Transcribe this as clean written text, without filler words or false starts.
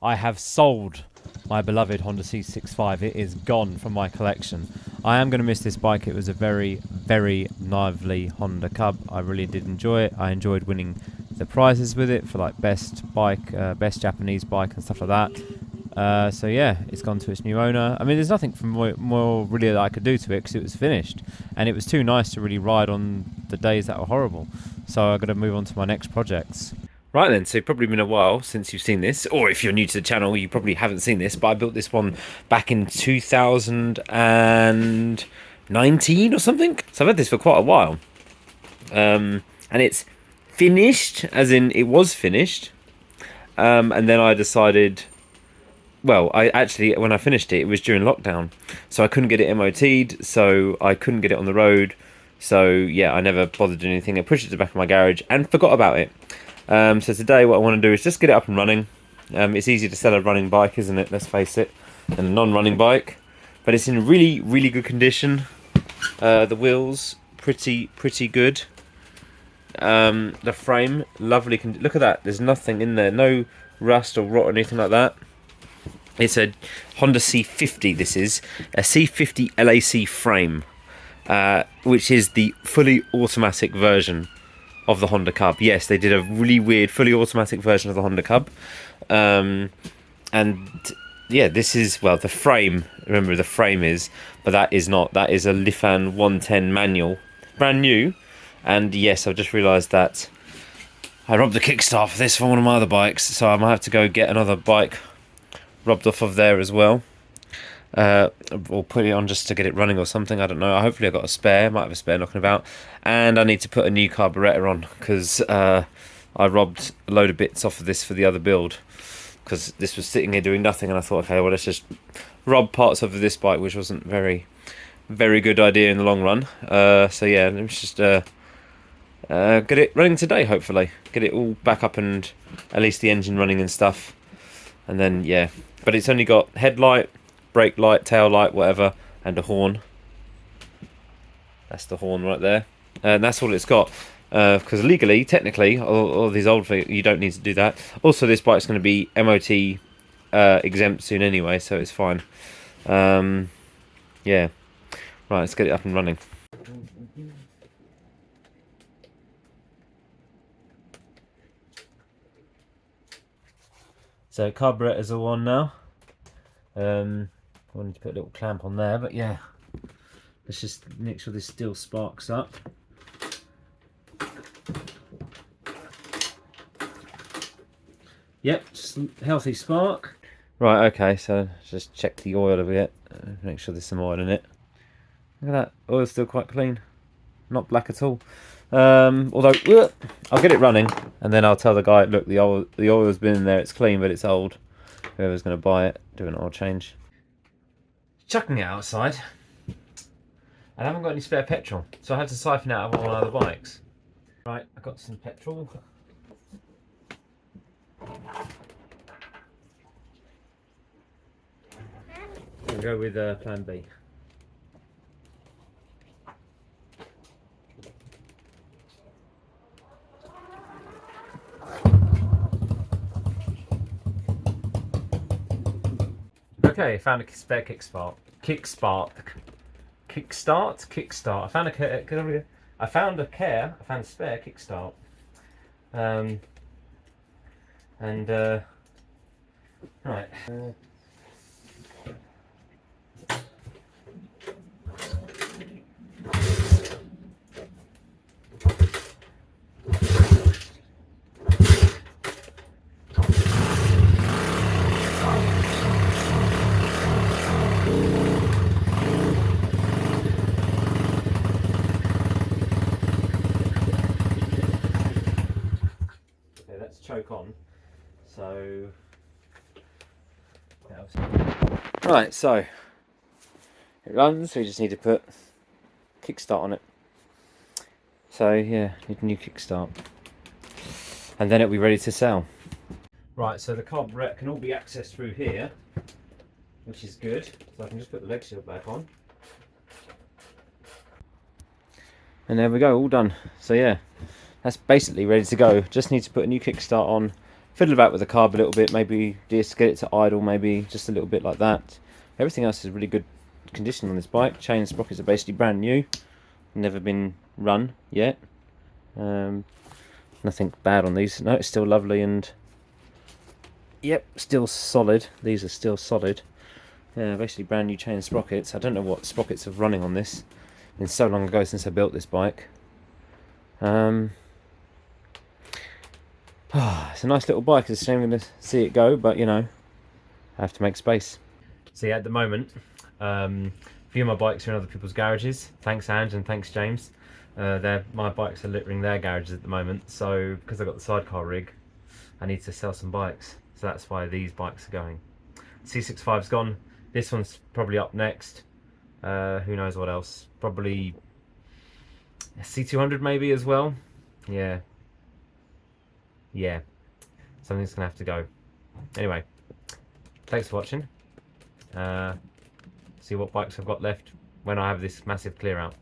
I have sold my beloved Honda C65. It is gone from my collection. I am going to miss this bike. It was a very, very lively Honda Cub. I really did enjoy it. I enjoyed winning the prizes with it for like best bike, best Japanese bike and stuff like that. So yeah, it's gone to its new owner. I mean, there's nothing more really that I could do to it because it was finished, and it was too nice to really ride on the days that were horrible. So I've got to move on to my next projects. Right then, so it's probably been a while since you've seen this, or if you're new to the channel, you probably haven't seen this, but I built this one back in 2019 or something. So I've had this for quite a while. And it's finished, as in it was finished. And then I decided, well, when I finished it, it was during lockdown. So I couldn't get it MOT'd, so I couldn't get it on the road. So yeah, I never bothered doing anything. I pushed it to the back of my garage and forgot about it. So today what I want to do is just get it up and running. It's easy to sell a running bike, isn't it? Let's face it. And a non-running bike. But it's in really, really good condition. The wheels, pretty good. The frame, lovely. Look at that. There's nothing in there. No rust or rot or anything like that. It's a Honda C50, this is. A C50 LAC frame. Which is the fully automatic version of the Honda Cub. Yes, they did a really weird fully automatic version of the Honda Cub. And yeah, this is, well, the frame, remember the frame is, but that is not. That is a Lifan 110 manual, brand new. And yes, I've just realised that I robbed the kickstart for this for one of my other bikes, so I might have to go get another bike robbed off of there as well. Or put it on just to get it running or something, I don't know. Hopefully I've got a spare, might have a spare knocking about. And I need to put a new carburettor on, because I robbed a load of bits off of this for the other build, because this was sitting here doing nothing, and I thought, okay, well, let's just rob parts of this bike, which wasn't very good idea in the long run. So yeah, let's just get it running today, hopefully. Get it all back up and at least the engine running and stuff. And then, yeah. But it's only got headlight, brake light, tail light, whatever, and a horn. That's the horn right there. And that's all it's got. Because legally, technically, all these old things, you don't need to do that. Also, this bike's going to be MOT exempt soon anyway, so it's fine. Yeah. Right, let's get it up and running. So carburetors are on now. I wanted to put a little clamp on there, but yeah, let's just make sure this still sparks up. Yep, just a healthy spark. Right, okay, so just check the oil a bit, make sure there's some oil in it. Look at that, oil's still quite clean, not black at all. Although I'll get it running and then I'll tell the guy, look, the oil's been in there, it's clean but it's old. Whoever's going to buy it, do an oil change. Chucking it outside. I haven't got any spare petrol, so I had to siphon out of one of the bikes. Right, I got some petrol. We'll go with plan B. Okay, I found a spare kickstart. Kickstart. I found a spare kickstart. Right. Let's choke on. So right, so it runs, so we just need to put kickstart on it. So yeah, need a new kickstart, and then it'll be ready to sell. Right, so the carburettor can all be accessed through here, which is good. So I can just put the leg shield back on, and there we go, all done. So yeah, that's basically ready to go. Just need to put a new kickstart on, fiddle about with the carb a little bit, maybe just get it to idle, maybe just a little bit like that. Everything else is really good condition on this bike. Chain and sprockets are basically brand new, never been run yet. Nothing bad on these. No, it's still lovely and yep, still solid. These are still solid. Yeah, basically brand new chain and sprockets. I don't know what sprockets are running on this. It's been so long ago since I built this bike. It's a nice little bike. It's a shame to see it go, but you know, I have to make space. So yeah, at the moment, a few of my bikes are in other people's garages. Thanks, Ange, and thanks, James. My bikes are littering their garages at the moment. So because I've got the sidecar rig, I need to sell some bikes. So that's why these bikes are going. C65's gone. This one's probably up next. Who knows what else? Probably a C200 maybe as well. Yeah. Something's gonna have to go. Anyway, thanks for watching. See what bikes I've got left when I have this massive clear out.